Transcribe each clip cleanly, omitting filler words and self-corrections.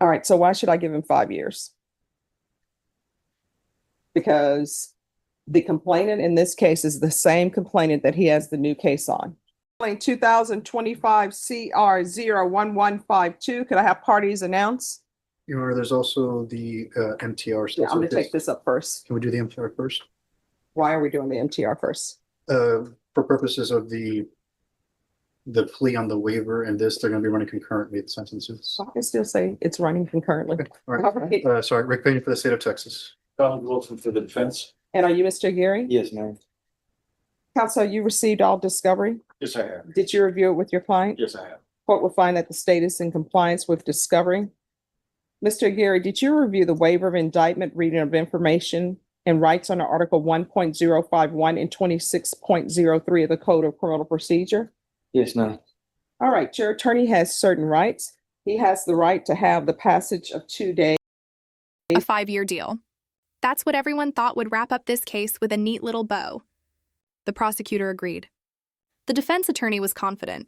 All right, so why should I give him 5 years? Because the complainant in this case is the same complainant that he has the new case on. 2025 CR 01152. Could I have parties announce? Your Honor, there's also the MTR. Yeah, I'm going to take this up first. Can we do the MTR first? Why are we doing the MTR first? For purposes of the plea on the waiver and this, they're going to be running concurrently at sentences. So I can still say it's running concurrently. Okay. All right. All right. Sorry, Rick Payne for the state of Texas. Donald Wilson for the defense. And are you Mr. Agiri? Yes, ma'am. Counsel, you received all discovery? Yes, I have. Did you review it with your client? Yes, I have. Court will find that the state is in compliance with discovery. Mr. Agiri, did you review the waiver of indictment, reading of information, and rights under Article 1.051 and 26.03 of the Code of Criminal Procedure? Yes, ma'am. All right, your attorney has certain rights. He has the right to have the passage of 2 days. A 5-year deal. That's what everyone thought would wrap up this case with a neat little bow. The prosecutor agreed. The defense attorney was confident.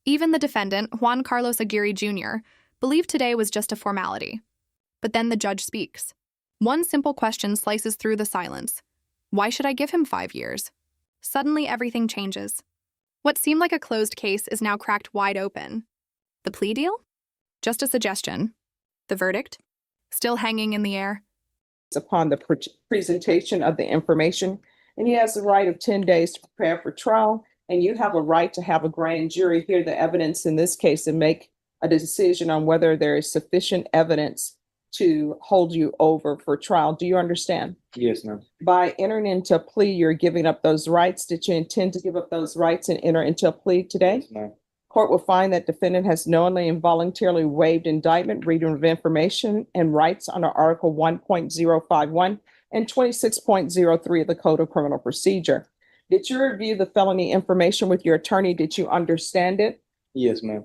Even the defendant, Juan Carlos Agiri Jr., believed today was just a formality. But then the judge speaks. One simple question slices through the silence. Why should I give him 5 years? Suddenly everything changes. What seemed like a closed case is now cracked wide open. The plea deal? Just a suggestion. The verdict? Still hanging in the air. Upon the presentation of the information, and he has the right of 10 days to prepare for trial, and you have a right to have a grand jury hear the evidence in this case and make a decision on whether there is sufficient evidence to hold you over for trial. Do you understand? Yes, ma'am. By entering into a plea, you're giving up those rights. Did you intend to give up those rights and enter into a plea today? Yes, ma'am. Court will find that defendant has knowingly and voluntarily waived indictment, reading of information, and rights under Article 1.051 and 26.03 of the Code of Criminal Procedure. Did you review the felony information with your attorney? Did you understand it? Yes, ma'am.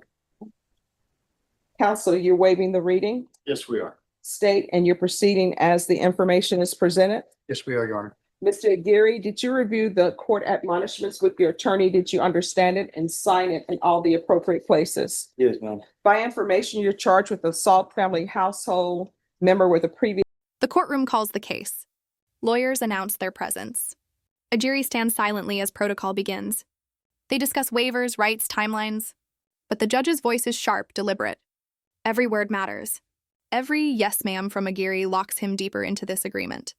Counsel, you're waiving the reading? Yes, we are. State, and you're proceeding as the information is presented? Yes, we are, Your Honor. Mr. Agiri, did you review the court admonishments with your attorney? Did you understand it and sign it in all the appropriate places? Yes, ma'am. By information, you're charged with assault family household member with a previous. The courtroom calls the case. Lawyers announce their presence. Agiri stands silently as protocol begins. They discuss waivers, rights, timelines. But the judge's voice is sharp, deliberate. Every word matters. Every yes ma'am from Agiri locks him deeper into this agreement.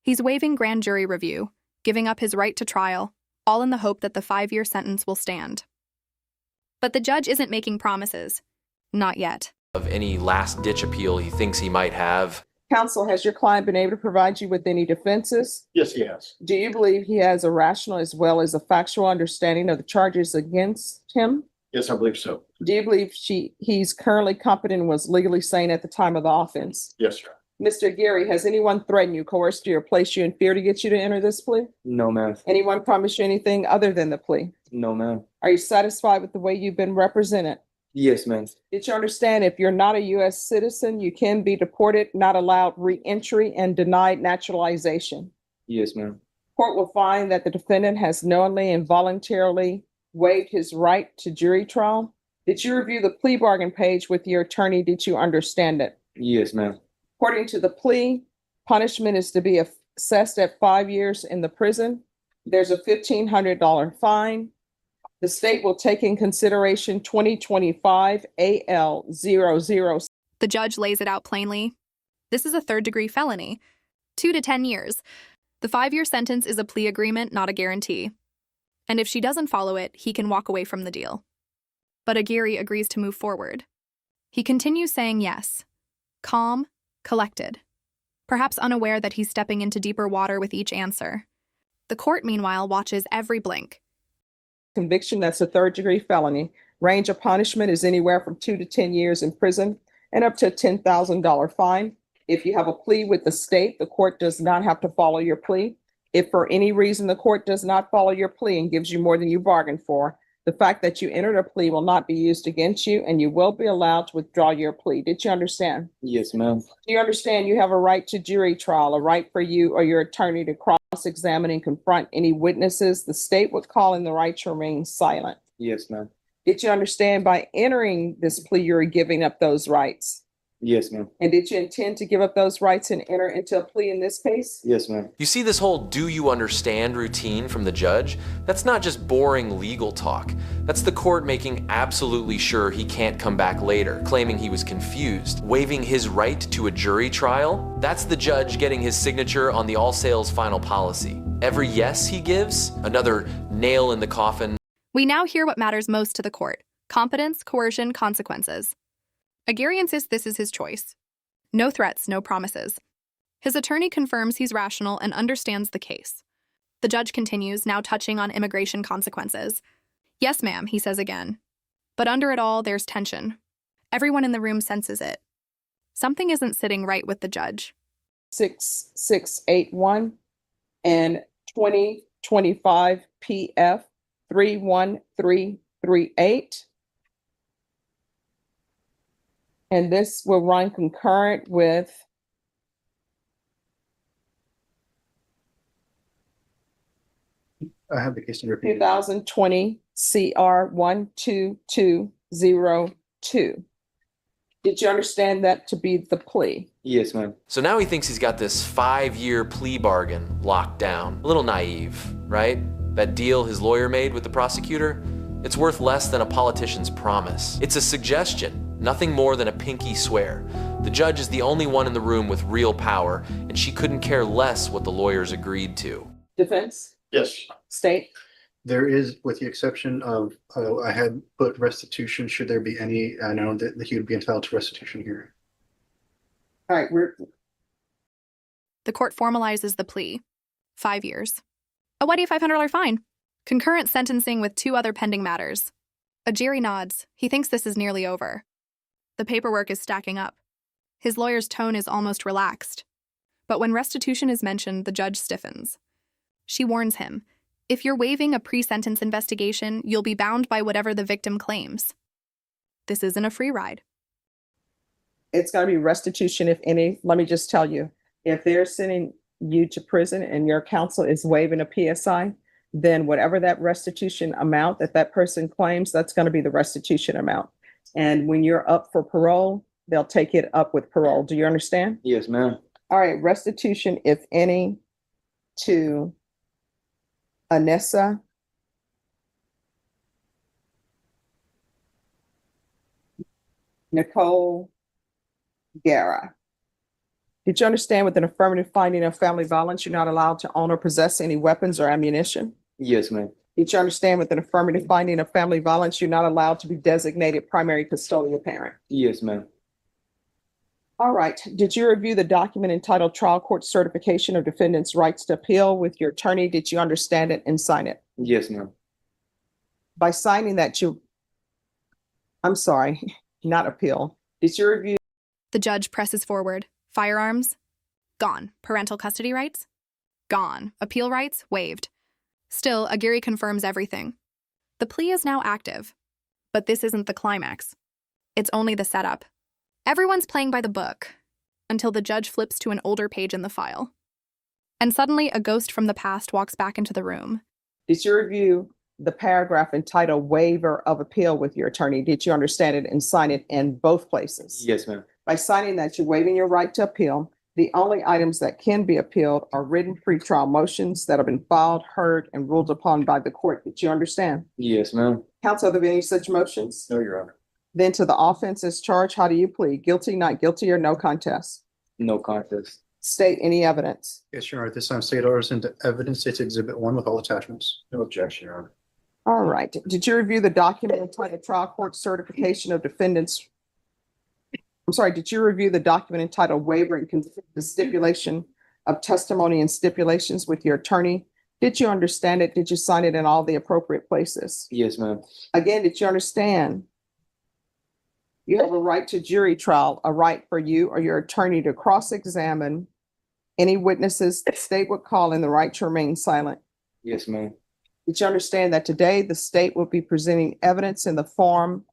He's waiving grand jury review, giving up his right to trial, all in the hope that the 5-year sentence will stand. But the judge isn't making promises. Not yet. Of any last-ditch appeal he thinks he might have. Counsel, has your client been able to provide you with any defenses? Yes, he has. Do you believe he has a rational as well as a factual understanding of the charges against him? Yes, I believe so. Do you believe he's currently competent and was legally sane at the time of the offense? Yes, sir. Mr. Agiri, has anyone threatened you, coerced you, or placed you in fear to get you to enter this plea? No, ma'am. Anyone promised you anything other than the plea? No, ma'am. Are you satisfied with the way you've been represented? Yes, ma'am. Did you understand if you're not a U.S. citizen, you can be deported, not allowed re-entry, and denied naturalization? Yes, ma'am. Court will find that the defendant has knowingly and voluntarily waived his right to jury trial. Did you review the plea bargain page with your attorney? Did you understand it? Yes, ma'am. According to the plea, punishment is to be assessed at 5 years in the prison. There's a $1,500 fine. The state will take in consideration 2025 AL00. The judge lays it out plainly. This is a third-degree felony. 2 to 10 years. The 5-year sentence is a plea agreement, not a guarantee. And if she doesn't follow it, he can walk away from the deal. But Agiri agrees to move forward. He continues saying yes. Calm, collected. Perhaps unaware that he's stepping into deeper water with each answer. The court, meanwhile, watches every blink. Conviction, that's a third-degree felony. Range of punishment is anywhere from 2 to 10 years in prison and up to a $10,000 fine. If you have a plea with the state, the court does not have to follow your plea. If for any reason the court does not follow your plea and gives you more than you bargained for, the fact that you entered a plea will not be used against you, and you will be allowed to withdraw your plea. Did you understand? Yes, ma'am. Do you understand you have a right to jury trial, a right for you or your attorney to cross-examine and confront any witnesses the state would call in the right to remain silent? Yes, ma'am. Did you understand by entering this plea, you're giving up those rights? Yes, ma'am. And did you intend to give up those rights and enter into a plea in this case? Yes, ma'am. You see this whole "do you understand" routine from the judge? That's not just boring legal talk. That's the court making absolutely sure he can't come back later, claiming he was confused, waiving his right to a jury trial. That's the judge getting his signature on the all sales final policy. Every yes he gives, another nail in the coffin. We now hear what matters most to the court: competence, coercion, consequences. Agiri insists this is his choice. No threats, no promises. His attorney confirms he's rational and understands the case. The judge continues, now touching on immigration consequences. Yes, ma'am, he says again. But under it all, there's tension. Everyone in the room senses it. Something isn't sitting right with the judge. 6681 and 2025 PF 31338. And this will run concurrent with I have the case number. 2020 CR 12202. Did you understand that to be the plea? Yes, ma'am. So now he thinks he's got this 5-year plea bargain locked down. A little naive, right? That deal his lawyer made with the prosecutor? It's worth less than a politician's promise. It's a suggestion. Nothing more than a pinky swear. The judge is the only one in the room with real power, and she couldn't care less what the lawyers agreed to. Defense? Yes. State? There is, with the exception of, I had put restitution, should there be any, I know that he would be entitled to restitution here. All right, The court formalizes the plea. 5 years. A $500 fine. Concurrent sentencing with 2 other pending matters. Agiri nods. He thinks this is nearly over. The paperwork is stacking up. His lawyer's tone is almost relaxed. But when restitution is mentioned, the judge stiffens. She warns him, if you're waiving a pre-sentence investigation, you'll be bound by whatever the victim claims. This isn't a free ride. it's going to be restitution, if any. Let me just tell you, if they're sending you to prison and your counsel is waiving a PSI, then whatever that restitution amount that that person claims, that's going to be the restitution amount. And when you're up for parole, they'll take it up with parole. Do you understand? Yes, ma'am. All right, restitution, if any, to Anessa Nicole Guerra. Did you understand with an affirmative finding of family violence, you're not allowed to own or possess any weapons or ammunition? Yes, ma'am. Did you understand with an affirmative finding of family violence, you're not allowed to be designated primary custodial parent? Yes, ma'am. All right. Did you review the document entitled Trial Court Certification of Defendant's Rights to Appeal with your attorney? Did you understand it and sign it? Yes, ma'am. By signing that I'm sorry, not appeal. Did you review? The judge presses forward. Firearms? Gone. Parental custody rights? Gone. Appeal rights? Waived. Still, Agiri confirms everything. The plea is now active. But this isn't the climax. It's only the setup. Everyone's playing by the book, until the judge flips to an older page in the file. And suddenly, a ghost from the past walks back into the room. Did you review the paragraph entitled Waiver of Appeal with your attorney? Did you understand it and sign it in both places? Yes, ma'am. By signing that, you're waiving your right to appeal. The only items that can be appealed are written pretrial motions that have been filed, heard, and ruled upon by the court. Did you understand? Yes, ma'am. Counsel, are there any such motions? No, Your Honor. Then to the offense as charged, how do you plead? Guilty, not guilty, or no contest? No contest. State any evidence. Yes, Your Honor. At this time, state orders into evidence. It's Exhibit 1 with all attachments. No objection, Your Honor. All right. Did you review the document entitled Trial Court Certification of Defendants? I'm sorry, did you review the document entitled Waiver and Consent to Stipulation of Testimony and Stipulations with your attorney? Did you understand it? Did you sign it in all the appropriate places? Yes, ma'am. Again, did you understand? You have a right to jury trial, a right for you or your attorney to cross-examine any witnesses the state would call, and the right to remain silent. Yes, ma'am. Did you understand that today the state will be presenting evidence in the form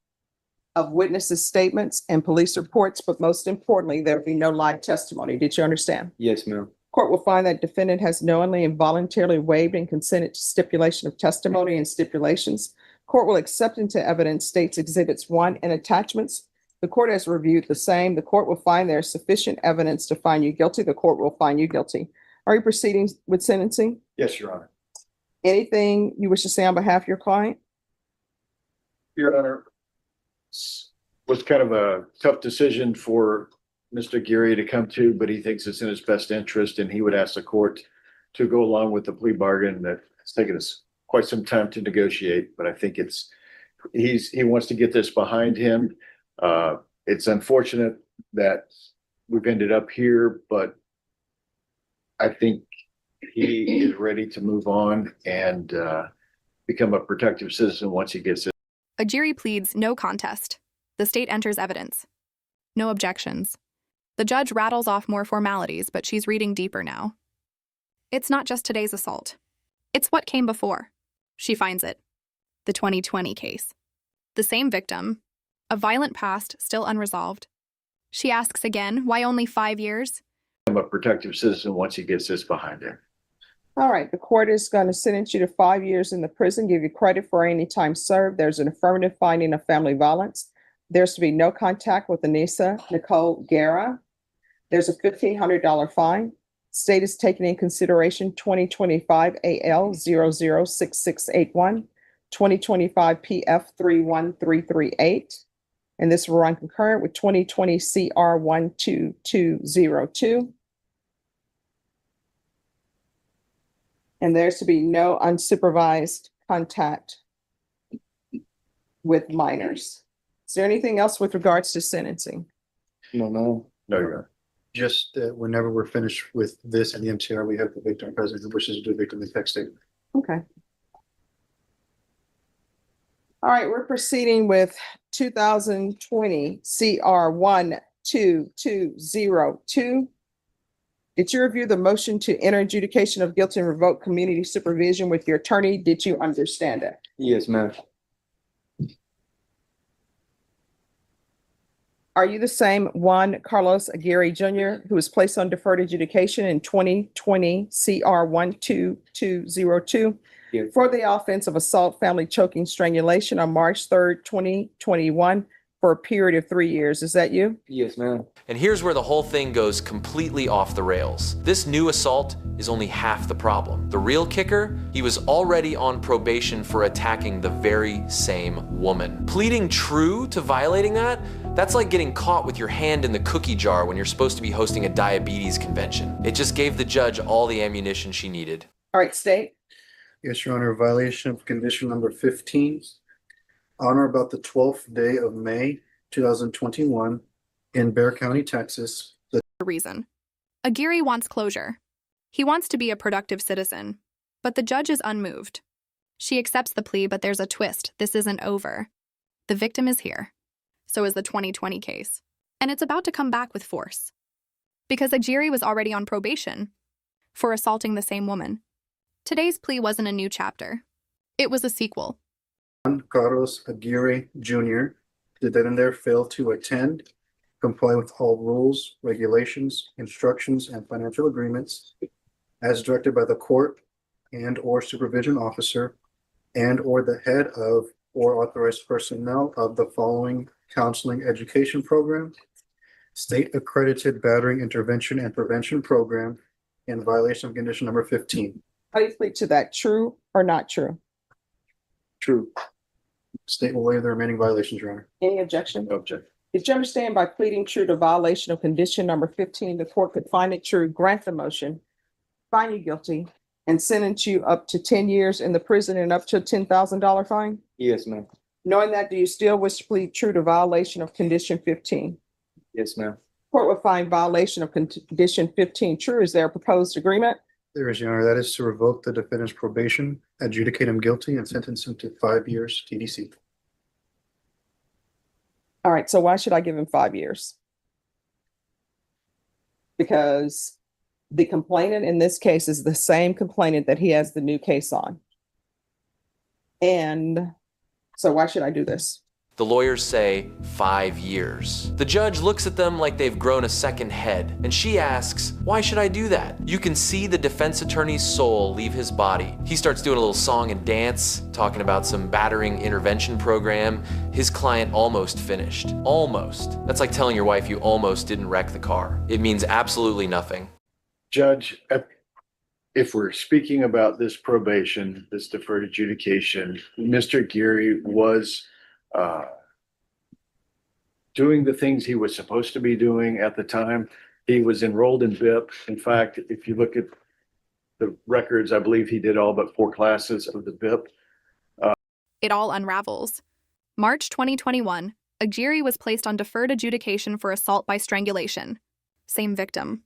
of witnesses' statements and police reports, but most importantly, there will be no live testimony? Did you understand? Yes, ma'am. Court will find that defendant has knowingly and voluntarily waived and consented to stipulation of testimony and stipulations. Court will accept into evidence states exhibits 1 and attachments. The court has reviewed the same. The court will find there is sufficient evidence to find you guilty. The court will find you guilty. Are you proceeding with sentencing? Yes, Your Honor. Anything you wish to say on behalf of your client? Your Honor, was kind of a tough decision for Mr. Agiri to come to, but he thinks it's in his best interest, and he would ask the court to go along with the plea bargain that it's taken us quite some time to negotiate, but I think he wants to get this behind him. It's unfortunate that we've ended up here, but I think he is ready to move on and become a productive citizen once he gets it. Agiri pleads no contest. The state enters evidence. No objections. The judge rattles off more formalities, but she's reading deeper now. It's not just today's assault. It's what came before. She finds it. The 2020 case. The same victim. A violent past still unresolved. She asks again, why only 5 years? Become a productive citizen once he gets this behind him. All right, the court is going to sentence you to 5 years in the prison, give you credit for any time served. There's an affirmative finding of family violence. There's to be no contact with Anissa Nicole Guerra. There's a $1,500 fine. State is taking in consideration 2025 AL 006681, 2025 PF 31338, and this will run concurrent with 2020 CR 12202. And there's to be no unsupervised contact with minors. Is there anything else with regards to sentencing? No, no. No, Your Honor. Just whenever we're finished with this and the MTR, we have the victim present who wishes to do victim impact statement. Okay. All right, we're proceeding with 2020 CR 12202. Did you review the motion to enter adjudication of guilt and revoke community supervision with your attorney? Did you understand it? Yes, ma'am. Are you the same Juan Carlos Agiri Jr. who was placed on deferred adjudication in 2020 CR 12202 Yes. for the offense of assault, family choking, strangulation on March 3rd, 2021 for a period of 3 years? Is that you? Yes, ma'am. And here's where the whole thing goes completely off the rails. This new assault is only half the problem. The real kicker, he was already on probation for attacking the very same woman. Pleading true to violating that, that's like getting caught with your hand in the cookie jar when you're supposed to be hosting a diabetes convention. It just gave the judge all the ammunition she needed. All right, state. Yes, Your Honor, violation of condition number 15. On or about the 12th day of May, 2021 in Bexar County, Texas. Reason. Agiri wants closure. He wants to be a productive citizen, but the judge is unmoved. She accepts the plea, but there's a twist. This isn't over. The victim is here. So is the 2020 case. And it's about to come back with force. Because Agiri was already on probation for assaulting the same woman. Today's plea wasn't a new chapter. It was a sequel. Juan Carlos Agiri Jr. did that and there fail to attend, comply with all rules, regulations, instructions, and financial agreements as directed by the court and or supervision officer and or the head of or authorized personnel of the following counseling education program, state accredited battering intervention and prevention program in violation of condition number 15. How do you plead to that? True or not true? True. State will waive the remaining violations, Your Honor. Any objection? No objection. Did you understand by pleading true to violation of condition number 15, the court could find it true, grant the motion, find you guilty, and sentence you up to 10 years in the prison and up to a $10,000 fine? Yes, ma'am. Knowing that, do you still wish to plead true to violation of condition 15? Yes, ma'am. Court will find violation of condition 15 true. Is there a proposed agreement? There is, Your Honor. That is to revoke the defendant's probation, adjudicate him guilty, and sentence him to 5 years TDC. All right, so why should I give him 5 years? Because the complainant in this case is the same complainant that he has the new case on. And so why should I do this? The lawyers say 5 years. The judge looks at them like they've grown a second head, and she asks, why should I do that? You can see the defense attorney's soul leave his body. He starts doing a little song and dance, talking about some battering intervention program. His client almost finished. Almost. That's like telling your wife you almost didn't wreck the car. It means absolutely nothing. Judge, if we're speaking about this probation, this deferred adjudication, Mr. Geary was doing the things he was supposed to be doing at the time. He was enrolled in BIP. In fact, if you look at the records, I believe he did all but 4 classes of the BIP. It all unravels. March 2021, Agiri was placed on deferred adjudication for assault by strangulation. Same victim.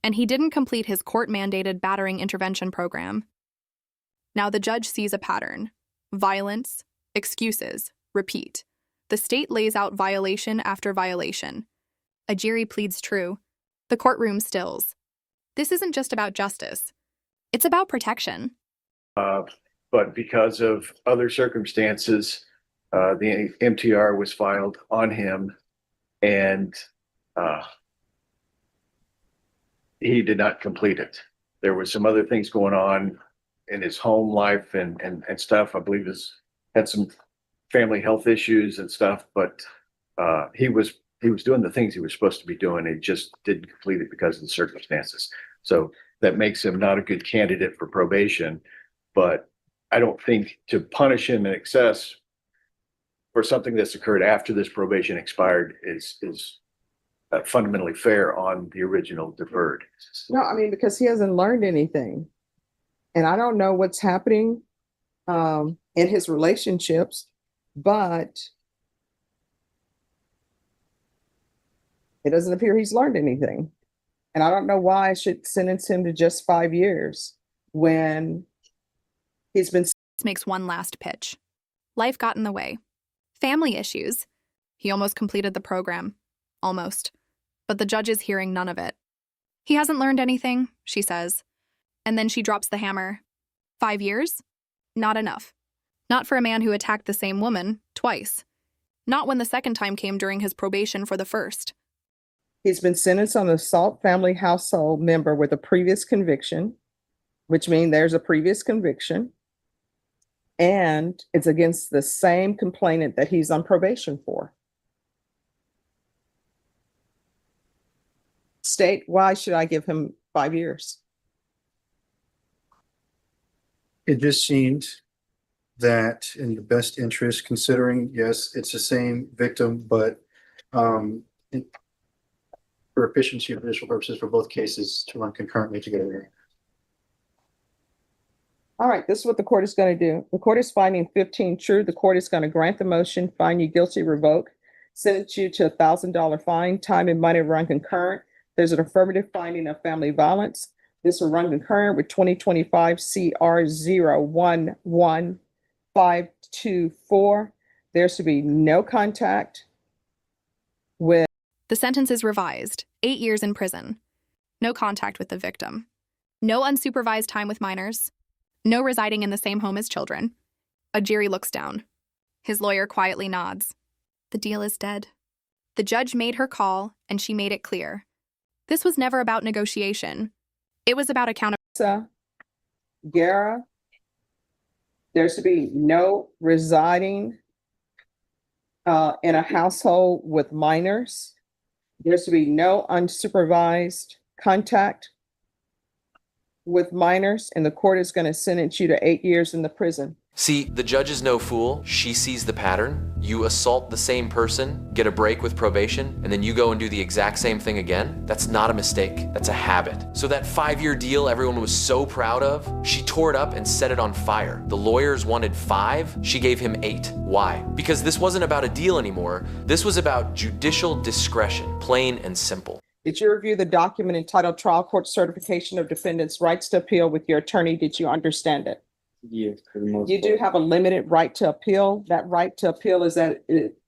And he didn't complete his court-mandated battering intervention program. Now the judge sees a pattern. Violence, excuses, repeat. The state lays out violation after violation. Agiri pleads true. The courtroom stills. This isn't just about justice. It's about protection. But because of other circumstances, the MTR was filed on him, and he did not complete it. There was some other things going on in his home life and stuff. I believe had some family health issues and stuff, but he was doing the things he was supposed to be doing. He just didn't complete it because of the circumstances. So that makes him not a good candidate for probation. But I don't think to punish him in excess for something that's occurred after this probation expired is fundamentally fair on the original deferred. No, I mean, because he hasn't learned anything. And I don't know what's happening in his relationships, but it doesn't appear he's learned anything. And I don't know why I should sentence him to just 5 years when he's been. Makes one last pitch. Life got in the way. Family issues. He almost completed the program. Almost. But the judge is hearing none of it. He hasn't learned anything, she says. And then she drops the hammer. 5 years? Not enough. Not for a man who attacked the same woman twice. Not when the second time came during his probation for the first. He's been sentenced on assault family household member with a previous conviction, which means there's a previous conviction. And it's against the same complainant that he's on probation for. State, why should I give him 5 years? It just seemed that in the best interest, considering, yes, it's the same victim, but for efficiency of judicial purposes for both cases to run concurrently together. All right, this is what the court is going to do. The court is finding 15 true. The court is going to grant the motion, find you guilty, revoke, sentence you to $1,000 fine, time and money run concurrent. There's an affirmative finding of family violence. This will run concurrent with 2025 CR 011524. There should be no contact with. The sentence is revised. 8 years in prison. No contact with the victim. No unsupervised time with minors. No residing in the same home as children. Agiri looks down. His lawyer quietly nods. The deal is dead. The judge made her call, and she made it clear. This was never about negotiation. It was about accountability. Guerra, there's to be no residing in a household with minors. There's to be no unsupervised contact with minors, and the court is going to sentence you to 8 years in the prison. See, the judge is no fool. She sees the pattern. You assault the same person, get a break with probation, and then you go and do the exact same thing again. That's not a mistake. That's a habit. So that 5-year deal everyone was so proud of, she tore it up and set it on fire. The lawyers wanted 5. She gave him 8. Why? Because this wasn't about a deal anymore. This was about judicial discretion, plain and simple. Did you review the document entitled Trial Court Certification of Defendant's Rights to Appeal with your attorney? Did you understand it? Yes, for the most You do part. have a limited right to appeal. That right to appeal is that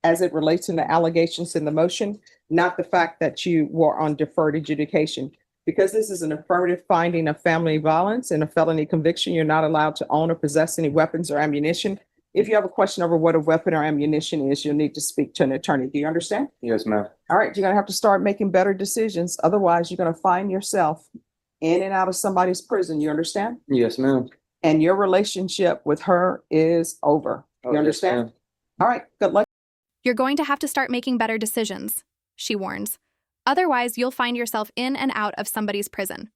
as it relates to the allegations in the motion, not the fact that you were on deferred adjudication. Because this is an affirmative finding of family violence and a felony conviction, you're not allowed to own or possess any weapons or ammunition. If you have a question over what a weapon or ammunition is, you'll need to speak to an attorney. Do you understand? Yes, ma'am. All right, you're gonna have to start making better decisions. Otherwise, you're gonna find yourself in and out of somebody's prison. You understand? Yes, ma'am. And your relationship with her is over. Oh, You yes, understand? ma'am. All right, good luck. You're going to have to start making better decisions, she warns. Otherwise, you'll find yourself in and out of somebody's prison.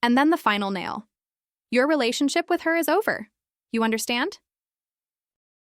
And then the final nail. Your relationship with her is over. You understand?